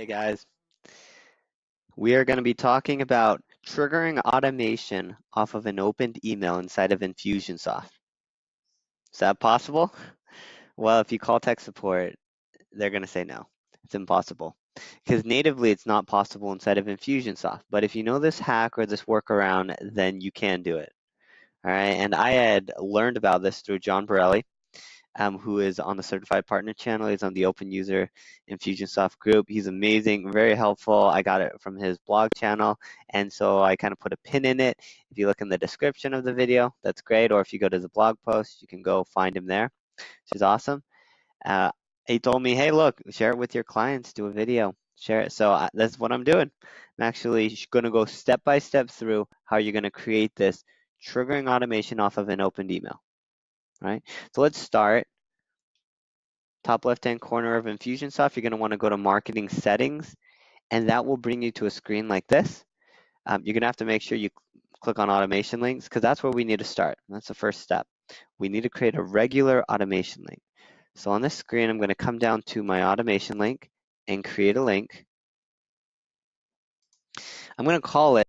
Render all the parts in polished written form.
Hey guys, we are going to be talking about triggering automation off of an opened email inside of Infusionsoft. Is that possible? Well, if you call tech support, they're going to say no. It's impossible. Because natively it's not possible inside of Infusionsoft. But if you know this hack or this workaround, then you can do it. All right. And I had learned about this through John Borelli, who is on the Certified Partner channel. He's on the Open User Infusionsoft group. He's amazing, very helpful. I got it from his blog channel, and so I kind of put a pin in it. If you look in the description of the video, that's great. Or if you go to the blog post, you can go find him there, which is awesome. He told me, hey, look, share it with your clients, do a video, share it. So that's what I'm doing. I'm actually going to go step by step through how you're going to create this triggering automation off of an opened email. Right? So let's start. Top left-hand corner of Infusionsoft, you're going to want to go to Marketing Settings, and that will bring you to a screen like this. You're going to have to make sure you click on Automation Links, because that's where we need to start. That's the first step. We need to create a regular automation link. So on this screen, I'm going to come down to my automation link and create a link. I'm going to call it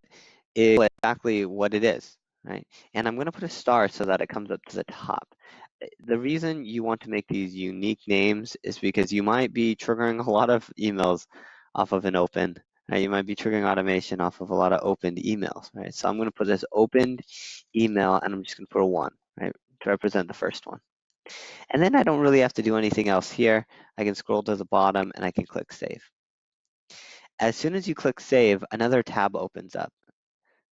exactly what it is, right? And I'm going to put a star so that it comes up to the top. The reason you want to make these unique names is because you might be triggering a lot of emails off of an open, right? You might be triggering automation off of a lot of opened emails, right? So I'm going to put this opened email, and I'm just going to put a 1, right, to represent the first one. And then I don't really have to do anything else here. I can scroll to the bottom, and I can click Save. As soon as you click Save, another tab opens up.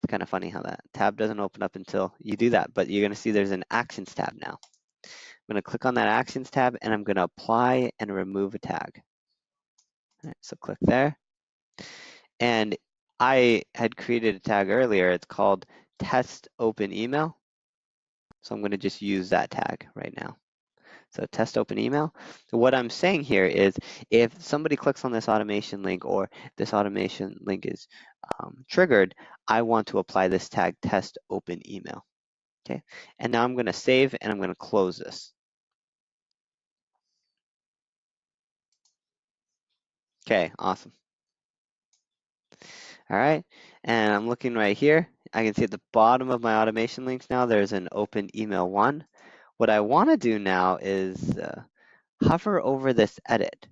It's kind of funny how that tab doesn't open up until you do that, but you're going to see there's an Actions tab now. I'm going to click on that Actions tab, and I'm going to apply and remove a tag. All right, so click there. And I had created a tag earlier. It's called Test Open Email. So I'm going to just use that tag right now. So Test Open Email. So what I'm saying here is if somebody clicks on this automation link or this automation link is triggered, I want to apply this tag Test Open Email. Okay, and now I'm going to save and I'm going to close this. Okay, awesome. All right, and I'm looking right here. I can see at the bottom of my automation links now, there's an open email 1. What I want to do now is hover over this edit.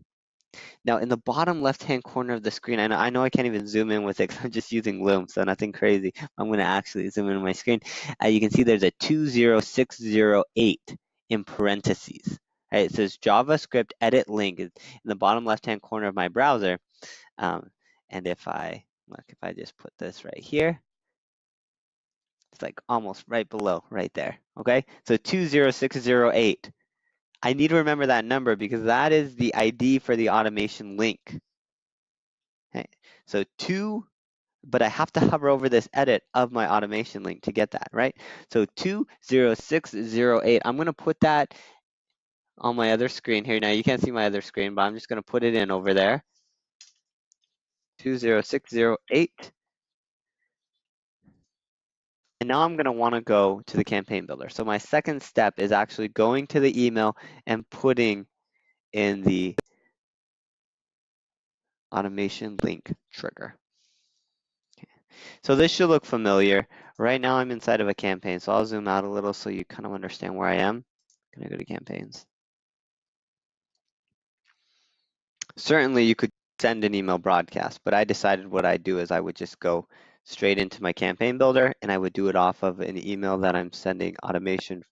Now, in the bottom left-hand corner of the screen, I know I can't even zoom in with it because I'm just using Loom, so nothing crazy. I'm going to actually zoom in on my screen. You can see there's a 20608 in parentheses. Right? It says JavaScript edit link in the bottom left-hand corner of my browser. And if I just put this right here, it's like almost right below, right there. Okay, so 20608. I need to remember that number because that is the ID for the automation link. Okay, so 2, but I have to hover over this edit of my automation link to get that, right? So 20608. I'm going to put that on my other screen here. Now you can't see my other screen, but I'm just going to put it in over there. 20608. And now I'm going to want to go to the campaign builder. So my second step is actually going to the email and putting in the automation link trigger. Okay. So this should look familiar. Right now I'm inside of a campaign, so I'll zoom out a little so you kind of understand where I am. I'm going to go to campaigns. Certainly you could send an email broadcast, but I decided what I'd do is I would just go straight into my campaign builder and I would do it off of an email that I'm sending automation,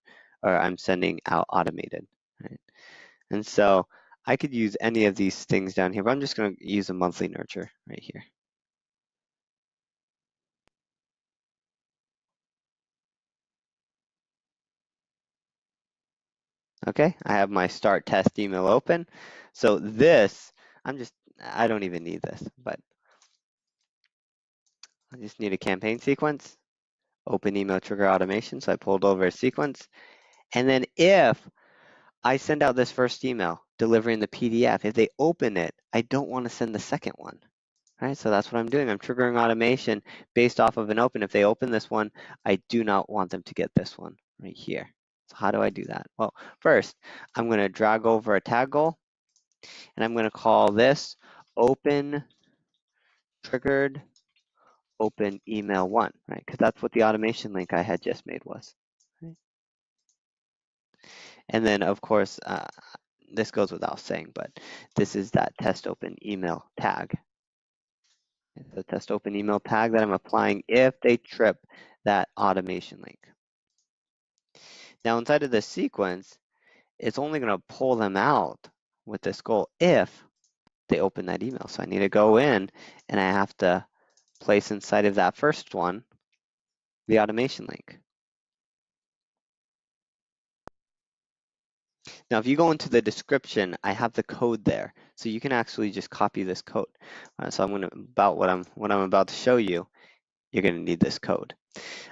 or I'm sending out automated. Right? And so I could use any of these things down here, but I'm just going to use a monthly nurture right here. Okay, I have my start test email open. So this, I don't even need this, but I just need a campaign sequence, open email trigger automation. So I pulled over a sequence. And then if I send out this first email delivering the PDF, if they open it, I don't want to send the second one. Right, so that's what I'm doing. I'm triggering automation based off of an open. If they open this one, I do not want them to get this one right here. So how do I do that? Well, first, I'm going to drag over a tag goal, and I'm going to call this open triggered open email 1, right? Because that's what the automation link I had just made was. Right? And then, of course, this goes without saying, but this is that test open email tag. The test open email tag that I'm applying if they trip that automation link. Now, inside of this sequence, it's only going to pull them out with this goal if they open that email. So I need to go in and I have to place inside of that first one the automation link. Now, if you go into the description, I have the code there, so you can actually just copy this code. So I'm going to what I'm about to show you. You're going to need this code.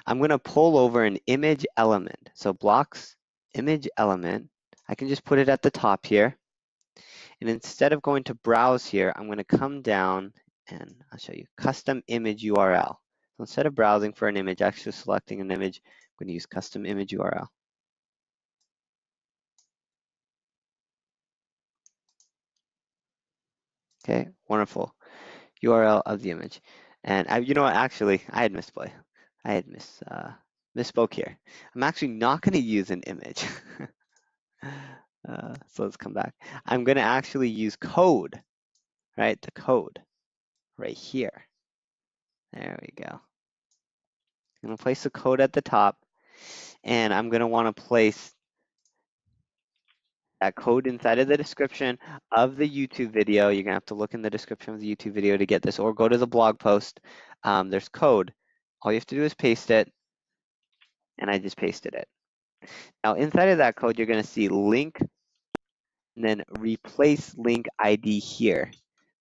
I'm going to pull over an image element. So blocks image element. I can just put it at the top here. And instead of going to browse here, I'm going to come down and I'll show you custom image URL. So instead of browsing for an image, actually selecting an image, I'm going to use custom image URL. Okay, wonderful. URL of the image. And you know what, actually, I had misspoke here. I'm actually not going to use an image. So let's come back. I'm going to actually use code, right? The code right here. There we go. I'm going to place the code at the top, and I'm going to want to place that code inside of the description of the YouTube video. You're going to have to look in the description of the YouTube video to get this, or go to the blog post. There's code. All you have to do is paste it, and I just pasted it. Now, inside of that code, you're going to see link and then replace link ID here.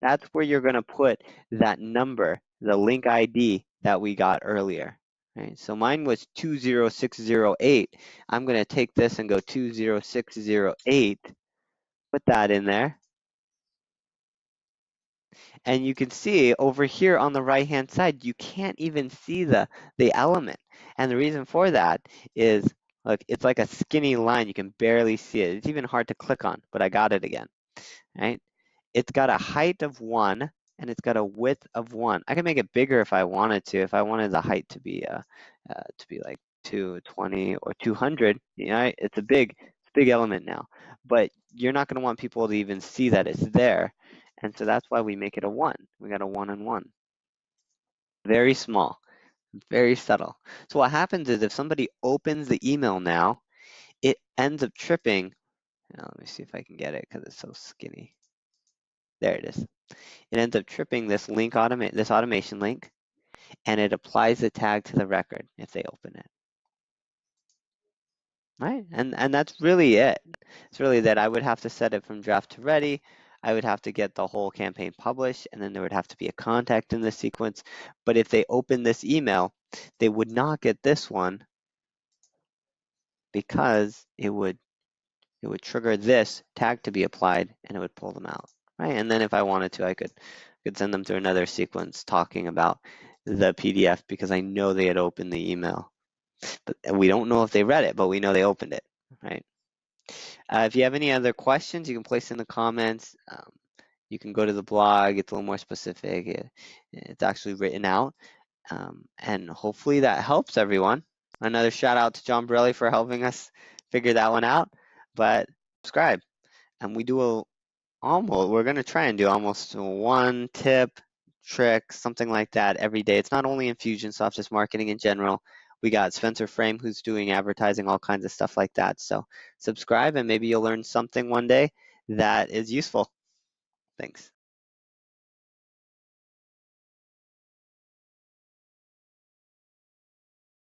That's where you're going to put that number, the link ID that we got earlier. Right? So mine was 20608. I'm going to take this and go 20608, put that in there. And you can see over here on the right hand side, you can't even see the element. And the reason for that is, look, it's like a skinny line. You can barely see it. It's even hard to click on, but I got it again, right? It's got a height of 1 and it's got a width of 1. I can make it bigger if I wanted to. If I wanted the height to be like 220 or 200, you know, it's a big element now. But you're not going to want people to even see that it's there. And so that's why we make it a 1. We got a 1 and 1. Very small, very subtle. So what happens is if somebody opens the email now, it ends up tripping. Now, let me see if I can get it because it's so skinny. There it is. It ends up tripping this this automation link, and it applies the tag to the record if they open it. Right? And that's really it. It's really that I would have to set it from draft to ready. I would have to get the whole campaign published, and then there would have to be a contact in the sequence. But if they open this email, they would not get this one because it would trigger this tag to be applied, and it would pull them out. Right? And then if I wanted to, I could send them to another sequence talking about the PDF because I know they had opened the email. But we don't know if they read it, but we know they opened it, right? If you have any other questions, you can place in the comments. You can go to the blog. It's a little more specific. It's actually written out. And hopefully that helps everyone. Another shout out to John Borelli for helping us figure that one out. But subscribe. And we do we're going to try and do almost one tip, trick, something like that every day. It's not only Infusionsoft, just marketing in general. We got Spencer Frame who's doing advertising, all kinds of stuff like that. So subscribe and maybe you'll learn something one day that is useful. Thanks.